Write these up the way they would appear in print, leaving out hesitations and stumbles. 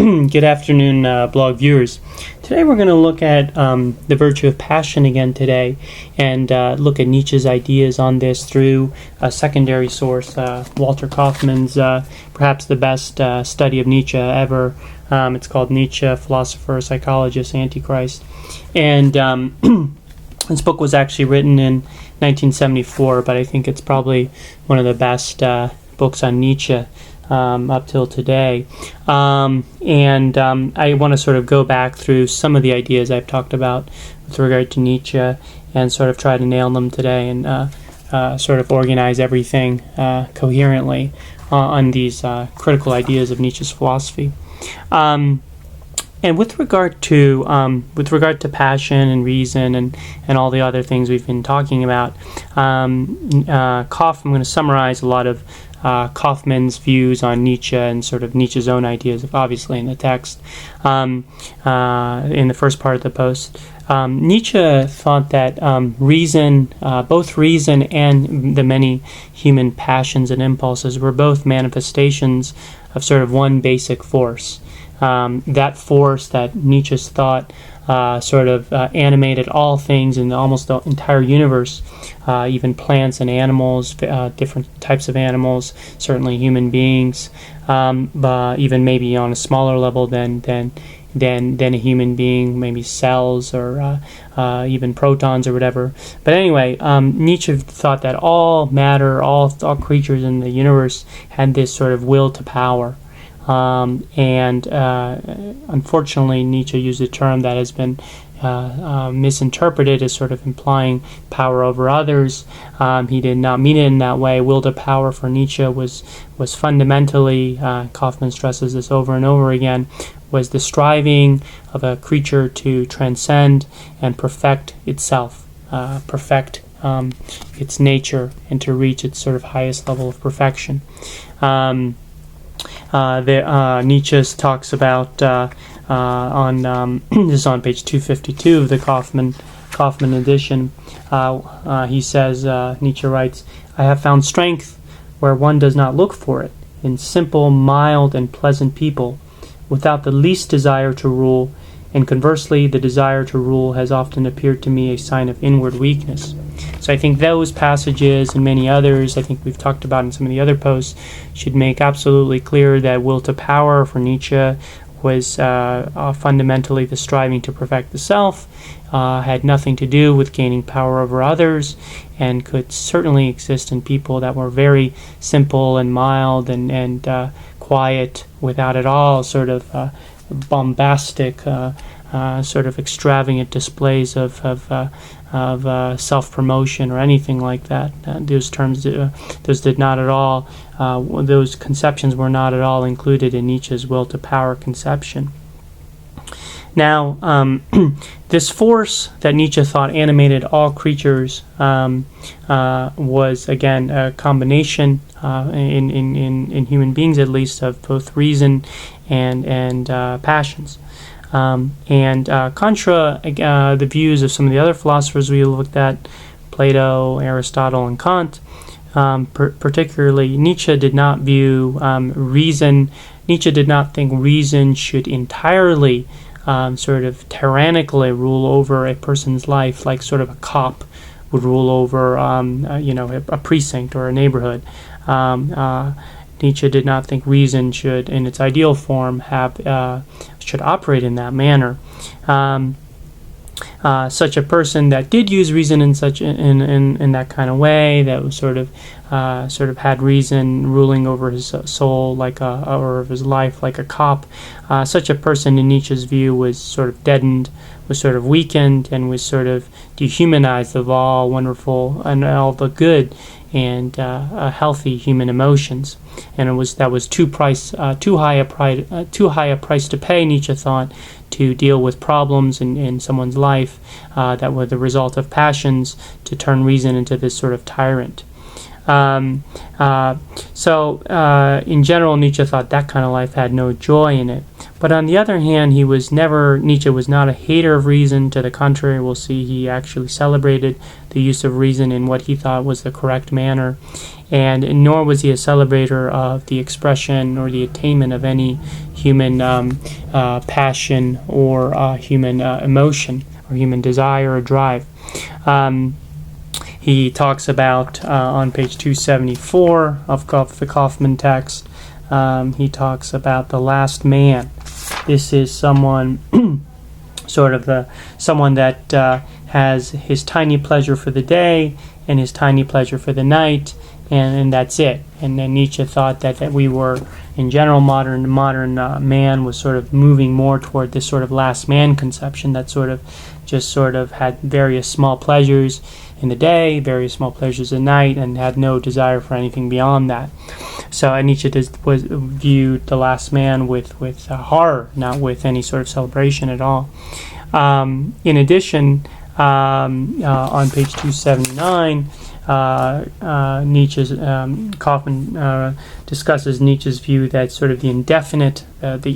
Good afternoon, blog viewers. Today we're going to look at the virtue of passion again today, and look at Nietzsche's ideas on this through a secondary source, Walter Kaufmann's perhaps the best study of Nietzsche ever. It's called Nietzsche, Philosopher, Psychologist, Antichrist. And this book was actually written in 1974, but I think it's probably one of the best books on Nietzsche up till today. I want to sort of go back through some of the ideas I've talked about with regard to Nietzsche and sort of try to nail them today and sort of organize everything coherently on these critical ideas of Nietzsche's philosophy. And with regard to passion and reason and all the other things we've been talking about, I'm going to summarize a lot of Kaufmann's views on Nietzsche and sort of Nietzsche's own ideas, obviously in the text, in the first part of the post. Nietzsche thought that both reason and the many human passions and impulses were both manifestations of sort of one basic force. That force that Nietzsche's thought animated all things in almost the entire universe, even plants and animals, different types of animals, certainly human beings, but even maybe on a smaller level than a human being, maybe cells or even protons or whatever. But anyway, Nietzsche thought that all matter, all creatures in the universe had this sort of will to power. Unfortunately, Nietzsche used a term that has been misinterpreted as sort of implying power over others. He did not mean it in that way. Will to power for Nietzsche was fundamentally, Kaufmann stresses this over and over again, was the striving of a creature to transcend and perfect itself, perfect its nature, and to reach its sort of highest level of perfection. Nietzsche talks about this is on page 252 of the Kaufmann edition. He says, Nietzsche writes, "I have found strength where one does not look for it, in simple, mild, and pleasant people, without the least desire to rule, and conversely, the desire to rule has often appeared to me a sign of inward weakness." So I think those passages and many others I think we've talked about in some of the other posts should make absolutely clear that will to power for Nietzsche was fundamentally the striving to perfect the self, had nothing to do with gaining power over others, and could certainly exist in people that were very simple and mild and quiet, without at all sort of bombastic, sort of extravagant displays of self-promotion or anything like that. Those terms, those conceptions were not at all included in Nietzsche's will to power conception. Now, this force that Nietzsche thought animated all creatures was again a combination in human beings, at least, of both reason and passions. Contra the views of some of the other philosophers we looked at, Plato, Aristotle, and Kant, particularly Nietzsche did not view reason. Nietzsche did not think reason should entirely sort of tyrannically rule over a person's life, like sort of a cop would rule over a precinct or a neighborhood. Nietzsche did not think reason should, in its ideal form, should operate in that manner. Such a person that did use reason in that kind of way, that was sort of had reason ruling over his soul or of his life like a cop, such a person in Nietzsche's view was sort of deadened, was sort of weakened, and was sort of dehumanized of all wonderful and all the good and healthy human emotions, and that was too high a price to pay, Nietzsche thought, to deal with problems in someone's life that were the result of passions, to turn reason into this sort of tyrant. In general, Nietzsche thought that kind of life had no joy in it. But on the other hand, Nietzsche was not a hater of reason. To the contrary, we'll see he actually celebrated the use of reason in what he thought was the correct manner. and nor was he a celebrator of the expression or the attainment of any human passion or human emotion or human desire or drive. He talks about on page 274 of the Kaufman text, he talks about the last man. This is someone someone that has his tiny pleasure for the day and his tiny pleasure for the night, and that's it. And then Nietzsche thought that we were, in general, modern man was sort of moving more toward this sort of last man conception that just had various small pleasures in the day, various small pleasures at night, and had no desire for anything beyond that. So Nietzsche viewed the last man with horror, not with any sort of celebration at all. In addition, on page 279, Kaufman discusses Nietzsche's view that sort of the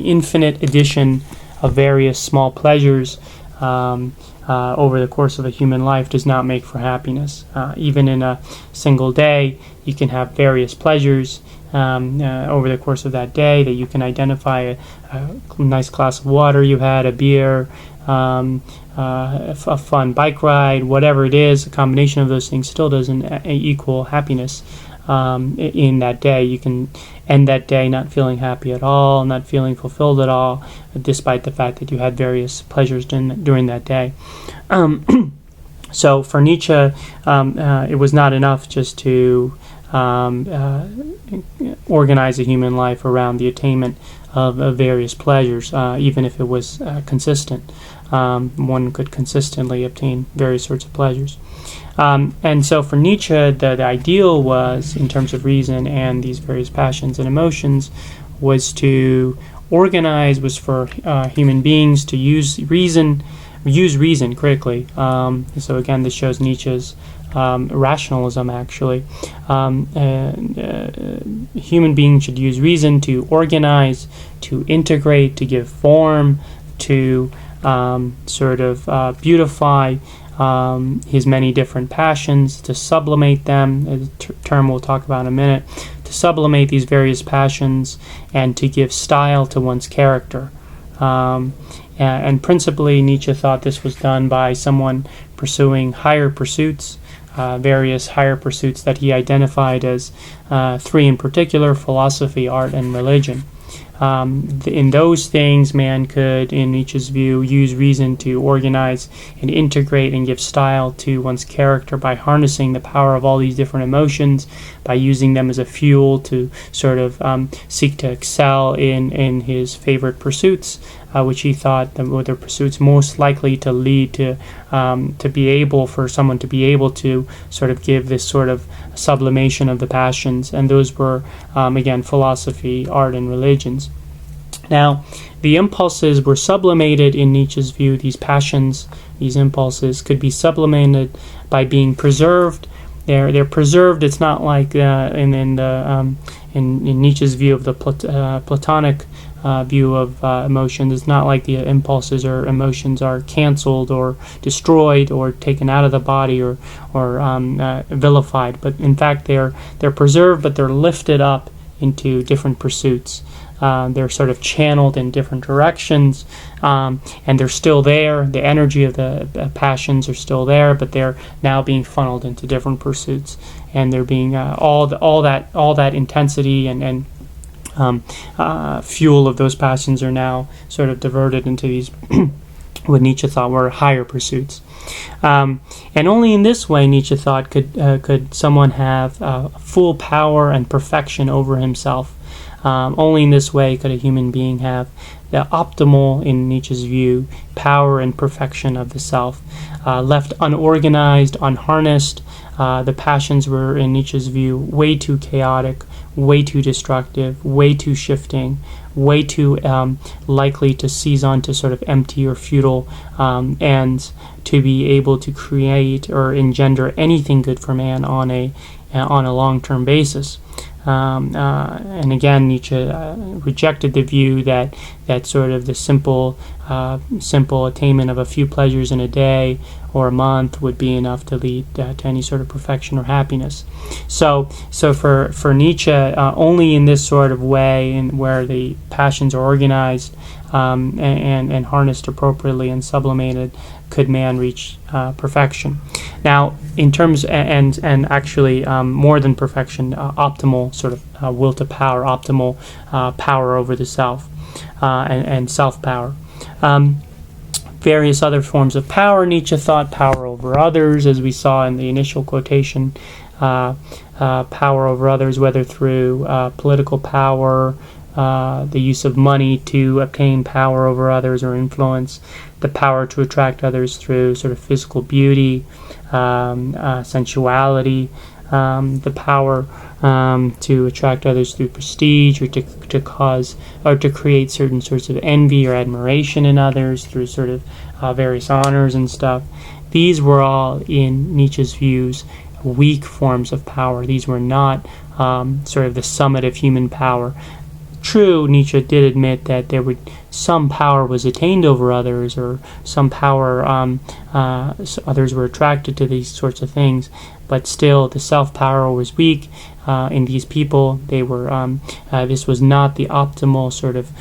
infinite addition of various small pleasures over the course of a human life does not make for happiness. Even in a single day, you can have various pleasures over the course of that day that you can identify: a nice glass of water you had, a beer, a fun bike ride, whatever it is. A combination of those things still doesn't equal happiness in that day. You can end that day not feeling happy at all, not feeling fulfilled at all, despite the fact that you had various pleasures during that day. So for Nietzsche, it was not enough just to organize a human life around the attainment of various pleasures, even if it was consistent. One could consistently obtain various sorts of pleasures. And so for Nietzsche, the ideal was, in terms of reason and these various passions and emotions, was for human beings to use reason critically. So again, this shows Nietzsche's rationalism, actually. Human beings should use reason to organize, to integrate, to give form, to beautify his many different passions, to sublimate them, a term we'll talk about in a minute, to sublimate these various passions and to give style to one's character. And principally, Nietzsche thought this was done by someone pursuing higher pursuits, various higher pursuits that he identified as three in particular: philosophy, art, and religion. In those things, man could, in Nietzsche's view, use reason to organize and integrate and give style to one's character by harnessing the power of all these different emotions, by using them as a fuel to seek to excel in his favorite pursuits, which he thought were the pursuits most likely to lead to be able for someone to be able to give this sort of sublimation of the passions, and those were again philosophy, art, and religions. Now, the impulses were sublimated in Nietzsche's view. These passions, these impulses, could be sublimated by being preserved. They're preserved. It's not like in Nietzsche's view of the Platonic view of emotions. It's not like the impulses or emotions are canceled or destroyed or taken out of the body or vilified. But in fact, they're preserved, but they're lifted up into different pursuits. They're sort of channeled in different directions, and they're still there. The energy of the passions are still there, but they're now being funneled into different pursuits, and they're being all that intensity and fuel of those passions are now sort of diverted into these what Nietzsche thought were higher pursuits. And only in this way, Nietzsche thought, could someone have full power and perfection over himself. Only in this way could a human being have the optimal, in Nietzsche's view, power and perfection of the self. Left unorganized, unharnessed, the passions were, in Nietzsche's view, way too chaotic, way too destructive, way too shifting, way too likely to seize on to sort of empty or futile ends to be able to create or engender anything good for man on a long-term basis. And again, Nietzsche rejected the view that sort of the simple attainment of a few pleasures in a day or a month would be enough to lead to any sort of perfection or happiness. So for Nietzsche, only in this sort of way, in where the passions are organized and harnessed appropriately and sublimated, could man reach perfection. Now, in terms and actually more than perfection, optimal sort of will to power, optimal power over the self and self-power. Various other forms of power, Nietzsche thought: power over others, as we saw in the initial quotation, power over others, whether through political power, the use of money to obtain power over others or influence, the power to attract others through sort of physical beauty, sensuality, the power to attract others through prestige, or to cause or to create certain sorts of envy or admiration in others through sort of various honors and stuff. These were all, in Nietzsche's views, weak forms of power. These were not sort of the summit of human power. True, Nietzsche did admit that some power was attained over others, or some power, others were attracted to these sorts of things, but still the self-power was weak in these people. They were this was not the optimal sort of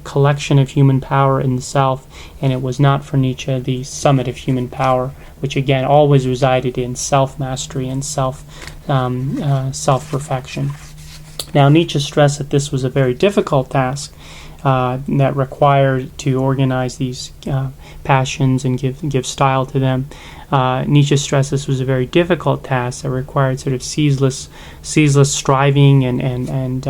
collection of human power in the self, and it was not for Nietzsche the summit of human power, which again always resided in self-mastery and self-perfection. Now, Nietzsche stressed that this was a very difficult task that required to organize these passions and give style to them. Nietzsche stressed this was a very difficult task that required sort of ceaseless striving and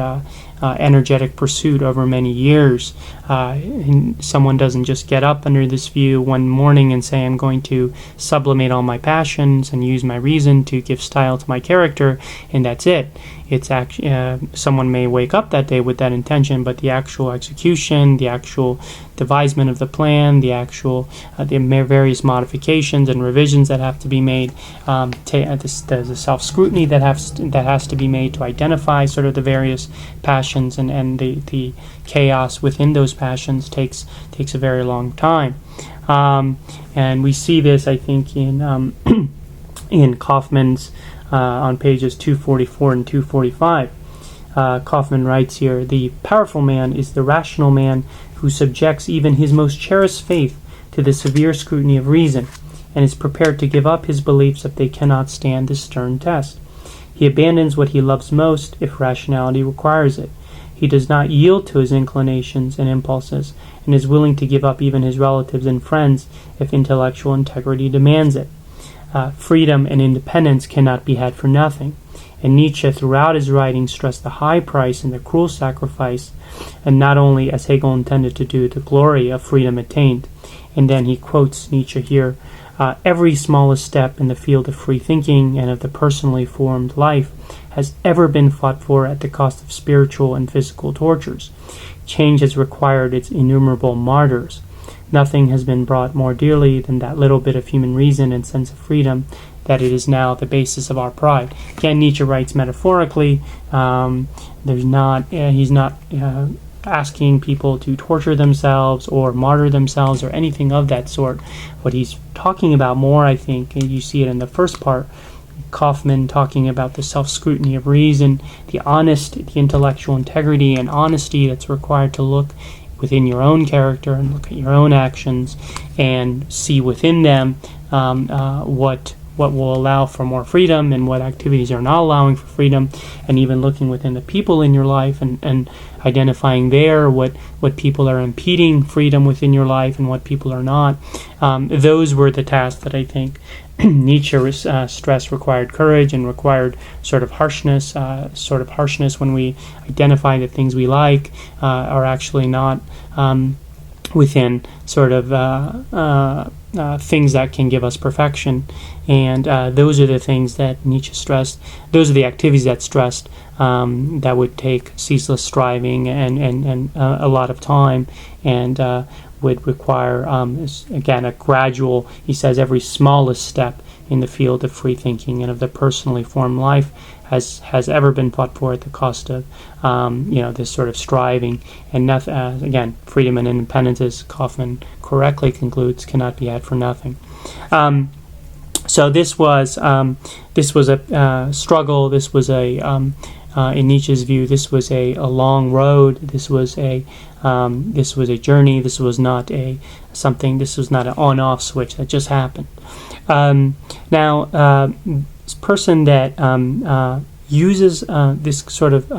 energetic pursuit over many years. Someone doesn't just get up under this view one morning and say, I'm going to sublimate all my passions and use my reason to give style to my character, and that's it. It's actually someone may wake up that day with that intention, but the actual execution, the actual devisement of the plan, the actual the various modifications and revisions that have to be made, the self-scrutiny that has to be made to identify sort of the various passions and the chaos within those passions takes a very long time. And we see this, I think, in in Kaufman's on pages 244 and 245. Kaufman writes here, the powerful man is the rational man who subjects even his most cherished faith to the severe scrutiny of reason, and is prepared to give up his beliefs if they cannot stand this stern test. He abandons what he loves most if rationality requires it. He does not yield to his inclinations and impulses, and is willing to give up even his relatives and friends if intellectual integrity demands it. Freedom and independence cannot be had for nothing, and Nietzsche throughout his writings stressed the high price and the cruel sacrifice, and not only, as Hegel intended to do, the glory of freedom attained. And then he quotes Nietzsche here, every smallest step in the field of free thinking and of the personally formed life has ever been fought for at the cost of spiritual and physical tortures. Change has required its innumerable martyrs. Nothing has been bought more dearly than that little bit of human reason and sense of freedom, that it is now the basis of our pride. Again, Nietzsche writes metaphorically. He's not asking people to torture themselves or martyr themselves or anything of that sort. What he's talking about more, I think, and you see it in the first part, Kaufman talking about the self-scrutiny of reason, the intellectual integrity and honesty that's required to look within your own character and look at your own actions and see within them what will allow for more freedom and what activities are not allowing for freedom, and even looking within the people in your life and identifying there what people are impeding freedom within your life and what people are not. Those were the tasks that I think Nietzsche stressed required courage and required sort of harshness when we identify that things we like are actually not within sort of things that can give us perfection. And those are the things that Nietzsche stressed. Those are the activities that stressed that would take ceaseless striving and a lot of time, and would require, again, a gradual, he says, every smallest step in the field of free thinking and of the personally formed life has ever been fought for at the cost of this sort of striving. And nothing, again, freedom and independence, as Kaufman correctly concludes, cannot be had for nothing. So this was a struggle. This was in Nietzsche's view, this was a long road. This was a journey. This was not This was not an on-off switch that just happened. This person that uses this sort of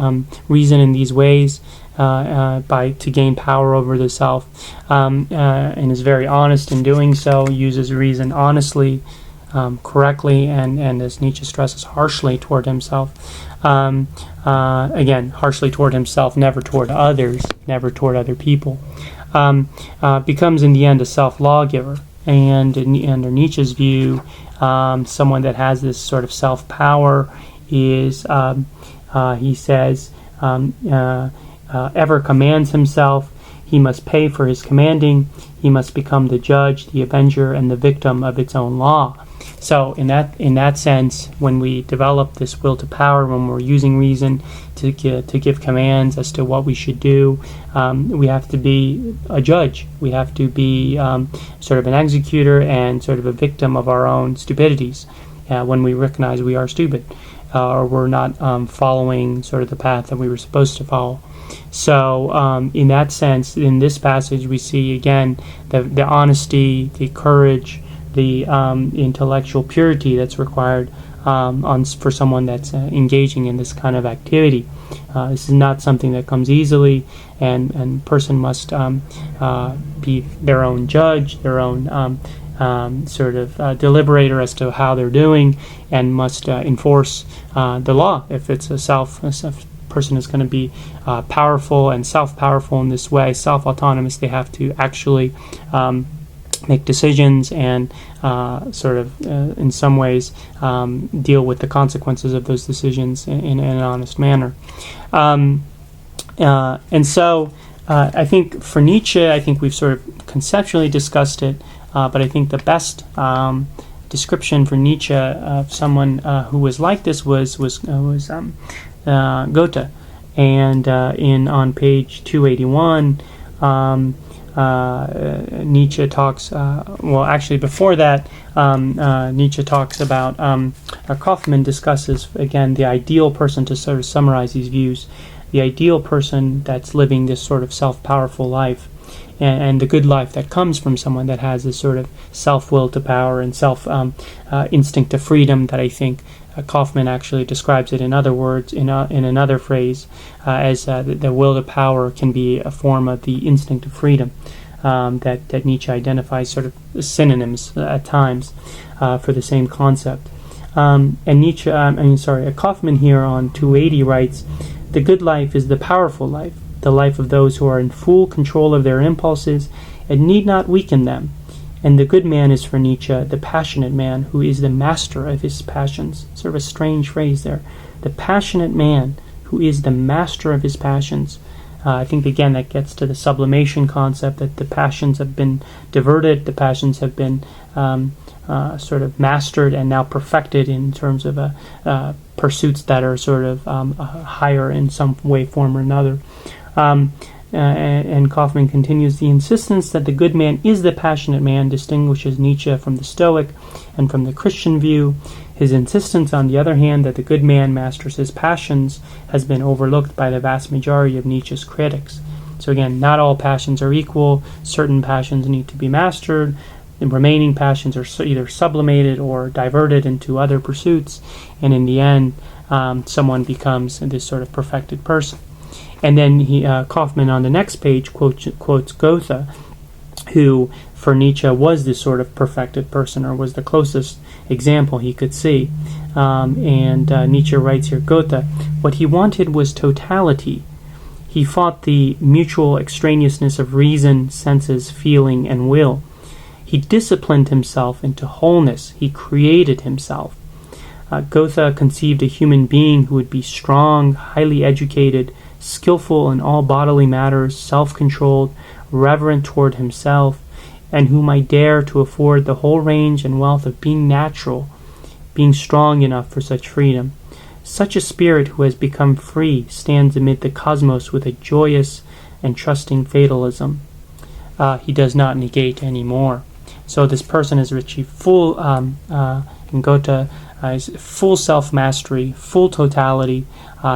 reason in these ways to gain power over the self, and is very honest in doing so, uses reason honestly, correctly, and as Nietzsche stresses, harshly toward himself. Again, harshly toward himself, never toward others, never toward other people. Becomes in the end a self-lawgiver. And under Nietzsche's view, someone that has this sort of self-power is, he says, ever commands himself. He must pay for his commanding. He must become the judge, the avenger, and the victim of its own law. So in that sense, when we develop this will to power, when we're using reason to give commands as to what we should do, we have to be a judge. We have to be sort of an executor and sort of a victim of our own stupidities when we recognize we are stupid or we're not following sort of the path that we were supposed to follow. So in that sense, in this passage, we see again the honesty, the courage, the intellectual purity that's required for someone that's engaging in this kind of activity. This is not something that comes easily, and person must be their own judge, their own sort of deliberator as to how they're doing, and must enforce the law. If it's a person is going to be powerful and self-powerful in this way, self-autonomous, they have to actually make decisions and in some ways deal with the consequences of those decisions in an honest manner. And so I think for Nietzsche, I think we've sort of conceptually discussed it, but I think the best description for Nietzsche of someone who was like this was Goethe. And on page 281, Nietzsche talks, actually before that, Nietzsche talks about, Kaufman discusses, again, the ideal person, to sort of summarize these views, the ideal person that's living this sort of self-powerful life, and the good life that comes from someone that has this sort of self-will to power and instinct to freedom that I think Kaufman actually describes it in other words, in another phrase, as the will to power can be a form of the instinct of freedom that Nietzsche identifies, sort of synonyms at times for the same concept. And Kaufman here on 280 writes, "The good life is the powerful life, the life of those who are in full control of their impulses and need not weaken them. And the good man is for Nietzsche the passionate man who is the master of his passions." Sort of a strange phrase there. The passionate man who is the master of his passions. I think, again, that gets to the sublimation concept, that the passions have been diverted, the passions have been sort of mastered and now perfected in terms of pursuits that are sort of higher in some way, form, or another. And Kaufman continues, "The insistence that the good man is the passionate man distinguishes Nietzsche from the Stoic and from the Christian view. His insistence, on the other hand, that the good man masters his passions has been overlooked by the vast majority of Nietzsche's critics." So again, not all passions are equal. Certain passions need to be mastered. The remaining passions are either sublimated or diverted into other pursuits. And in the end, someone becomes this sort of perfected person. And then Kaufman on the next page quotes Goethe, who for Nietzsche was this sort of perfected person, or was the closest example he could see. And Nietzsche writes here, Goethe, "What he wanted was totality. He fought the mutual extraneousness of reason, senses, feeling, and will. He disciplined himself into wholeness. He created himself. Goethe conceived a human being who would be strong, highly educated, skillful in all bodily matters, self-controlled, reverent toward himself, and who might dare to afford the whole range and wealth of being natural, being strong enough for such freedom. Such a spirit who has become free stands amid the cosmos with a joyous and trusting fatalism. He does not negate anymore. So this person has achieved full, in Goethe, full self-mastery, full totality.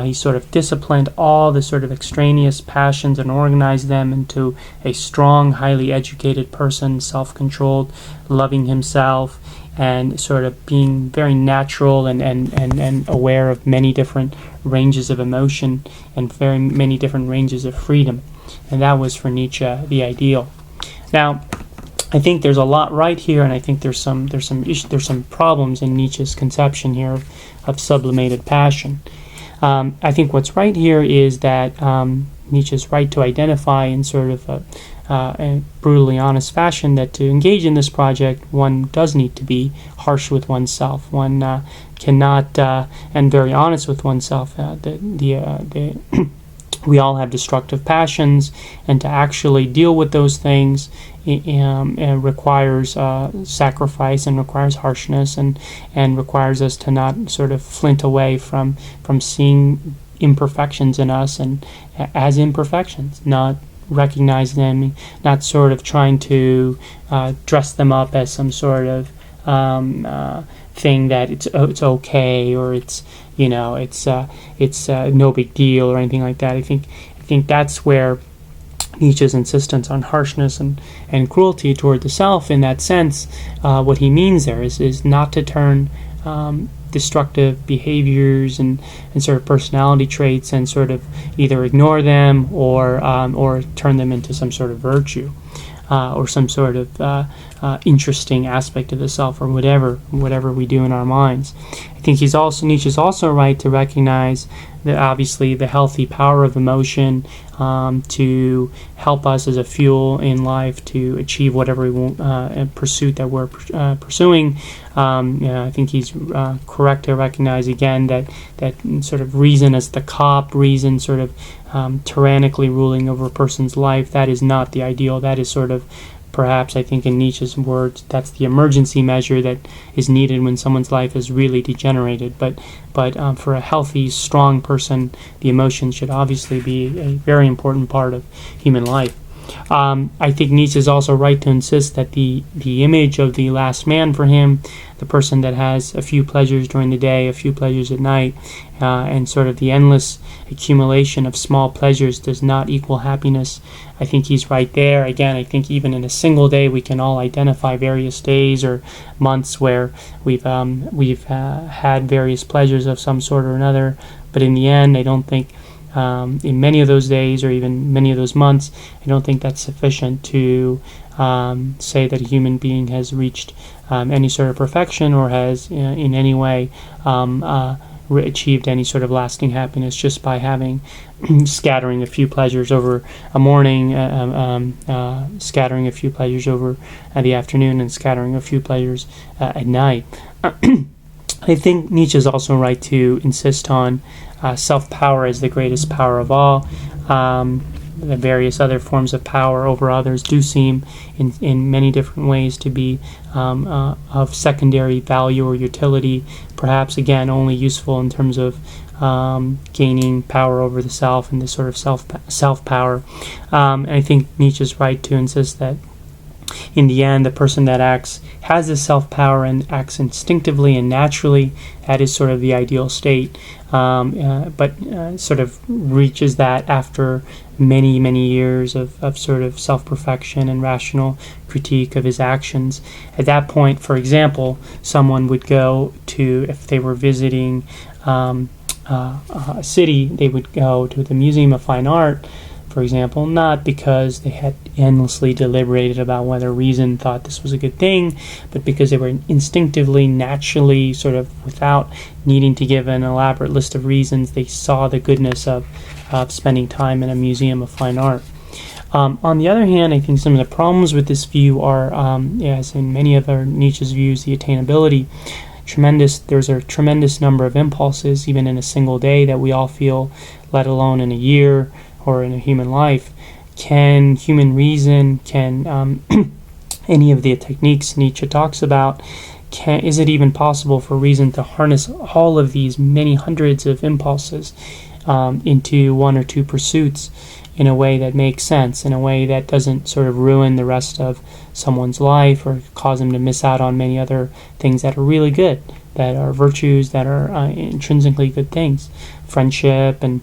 He sort of disciplined all the sort of extraneous passions and organized them into a strong, highly educated person, self-controlled, loving himself, and sort of being very natural and aware of many different ranges of emotion and very many different ranges of freedom. And that was for Nietzsche the ideal. Now, I think there's a lot right here, and I think there's some problems in Nietzsche's conception here of sublimated passion. I think what's right here is that Nietzsche's right to identify in sort of a brutally honest fashion that to engage in this project, one does need to be harsh with oneself. One cannot, and very honest with oneself. We all have destructive passions, and to actually deal with those things requires sacrifice and requires harshness and requires us to not sort of flint away from seeing imperfections in us and as imperfections, not recognize them, not sort of trying to dress them up as some sort of thing that it's okay, or it's no big deal or anything like that. I think that's where Nietzsche's insistence on harshness and cruelty toward the self, in that sense, what he means there is not to turn destructive behaviors and sort of personality traits and sort of either ignore them or turn them into some sort of virtue. Or some sort of interesting aspect of the self, or whatever we do in our minds. I think Nietzsche's also right to recognize that obviously the healthy power of emotion to help us as a fuel in life to achieve whatever we want, pursuit that we're pursuing. I think he's correct to recognize again that sort of reason as the cop, reason sort of tyrannically ruling over a person's life, that is not the ideal. That is sort of, perhaps, I think in Nietzsche's words, that's the emergency measure that is needed when someone's life is really degenerated. But for a healthy, strong person, the emotions should obviously be a very important part of human life. I think Nietzsche is also right to insist that the image of the last man for him, the person that has a few pleasures during the day, a few pleasures at night, and sort of the endless accumulation of small pleasures does not equal happiness. I think he's right there. Again, I think even in a single day we can all identify various days or months where we've had various pleasures of some sort or another, but in the end I don't think in many of those days or even many of those months, I don't think that's sufficient to say that a human being has reached any sort of perfection or has in any way achieved any sort of lasting happiness just by having scattering a few pleasures over a morning, scattering a few pleasures over the afternoon, and scattering a few pleasures at night. I think Nietzsche is also right to insist on self-power as the greatest power of all. The various other forms of power over others do seem in many different ways to be of secondary value or utility, perhaps again only useful in terms of gaining power over the self and this sort of self-power. And I think Nietzsche's right to insist that in the end, the person that has this self-power and acts instinctively and naturally, that is sort of the ideal state, but sort of reaches that after many, many years of sort of self-perfection and rational critique of his actions. At that point, for example, someone would go to, if they were visiting a city, they would go to the Museum of Fine Art, for example, not because they had endlessly deliberated about whether reason thought this was a good thing, but because they were instinctively, naturally, sort of without needing to give an elaborate list of reasons, they saw the goodness of spending time in a museum of fine art. On the other hand, I think some of the problems with this view are, as in many of Nietzsche's views, the attainability. There's a tremendous number of impulses, even in a single day, that we all feel, let alone in a year or in a human life. Can human reason, can any of the techniques Nietzsche talks about, is it even possible for reason to harness all of these many hundreds of impulses into one or two pursuits in a way that makes sense, in a way that doesn't sort of ruin the rest of someone's life or cause them to miss out on many other things that are really good, that are virtues, that are intrinsically good things, friendship and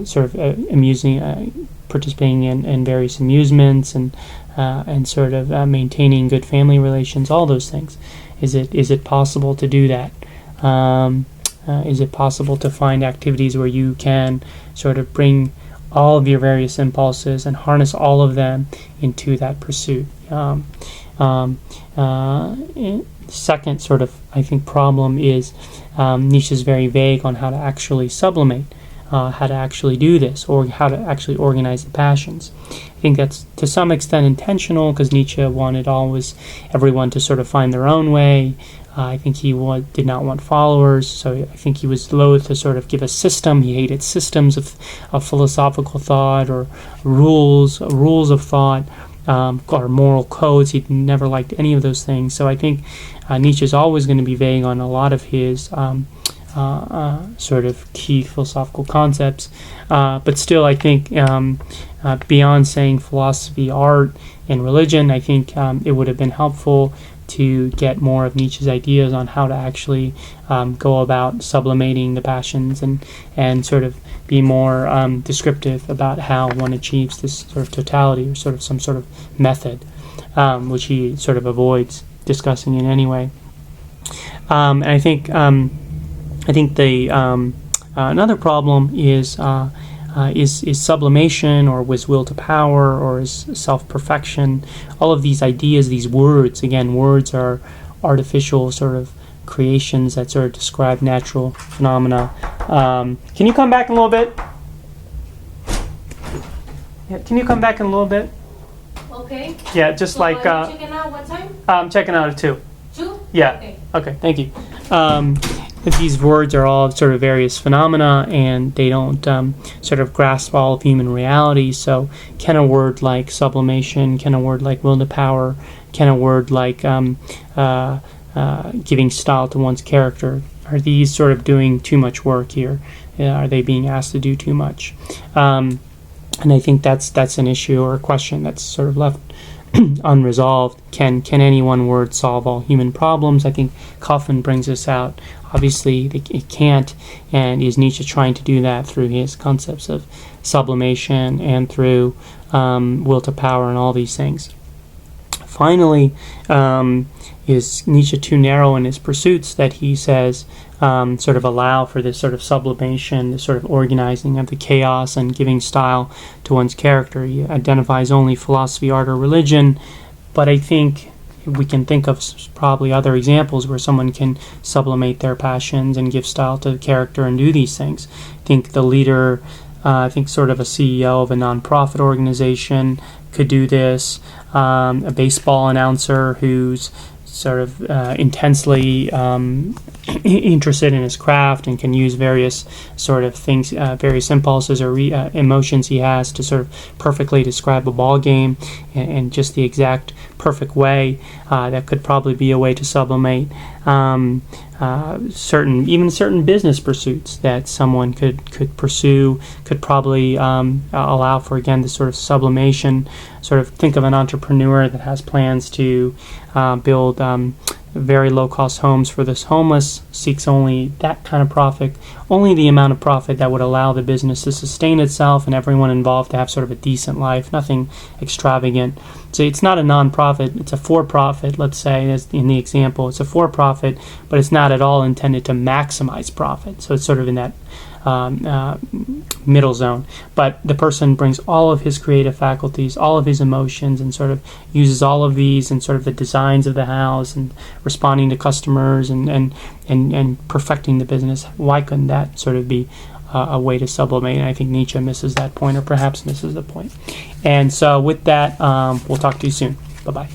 sort of amusing, participating in various amusements and sort of maintaining good family relations, all those things. Is it possible to do that? Is it possible to find activities where you can sort of bring all of your various impulses and harness all of them into that pursuit? Second sort of, I think, problem is Nietzsche's very vague on how to actually sublimate, how to actually do this, or how to actually organize the passions. I think that's to some extent intentional, because Nietzsche wanted always everyone to sort of find their own way. I think he did not want followers, so I think he was loath to sort of give a system. He hated systems of philosophical thought or rules of thought, or moral codes. He never liked any of those things. So I think Nietzsche is always going to be vague on a lot of his sort of key philosophical concepts. But still, I think beyond saying philosophy, art, and religion, I think it would have been helpful to get more of Nietzsche's ideas on how to actually go about sublimating the passions and sort of be more descriptive about how one achieves this sort of totality, or sort of some sort of method, which he sort of avoids discussing in any way. And I think the another problem is sublimation, or is will to power, or is self-perfection. All of these ideas, these words, again, words are artificial sort of creations that sort of describe natural phenomena. Can you come back in a little bit? Yeah, can you come back in a little bit? Okay. Yeah, just so like... are you checking out what time? I'm checking out at 2. 2? Yeah. Okay, thank you. These words are all sort of various phenomena, and they don't sort of grasp all of human reality. So can a word like sublimation, can a word like will to power, can a word like giving style to one's character, are these sort of doing too much work here? Are they being asked to do too much? And I think that's an issue or a question that's sort of left unresolved. Can any one word solve all human problems? I think Kaufman brings this out. Obviously, it can't, and is Nietzsche trying to do that through his concepts of sublimation and through will to power and all these things? Finally, is Nietzsche too narrow in his pursuits that he says sort of allow for this sort of sublimation, this sort of organizing of the chaos and giving style to one's character? He identifies only philosophy, art, or religion, but I think we can think of probably other examples where someone can sublimate their passions and give style to the character and do these things. I think the leader, I think sort of a CEO of a nonprofit organization could do this. A baseball announcer who's sort of intensely interested in his craft and can use various sort of things, various impulses or emotions he has to sort of perfectly describe a ball game in just the exact perfect way. That could probably be a way to sublimate certain business pursuits that someone could pursue, could probably allow for, again, this sort of sublimation. Sort of think of an entrepreneur that has plans to build very low-cost homes for this homeless, seeks only that kind of profit, only the amount of profit that would allow the business to sustain itself and everyone involved to have sort of a decent life, nothing extravagant. So it's not a non-profit, it's a for-profit, let's say, as in the example. It's a for-profit, but it's not at all intended to maximize profit. So it's sort of in that middle zone. But the person brings all of his creative faculties, all of his emotions, and sort of uses all of these and sort of the designs of the house and responding to customers and perfecting the business. Why couldn't that sort of be a way to sublimate. And I think Nietzsche misses that point, or perhaps misses the point. And so with that, we'll talk to you soon. Bye-bye.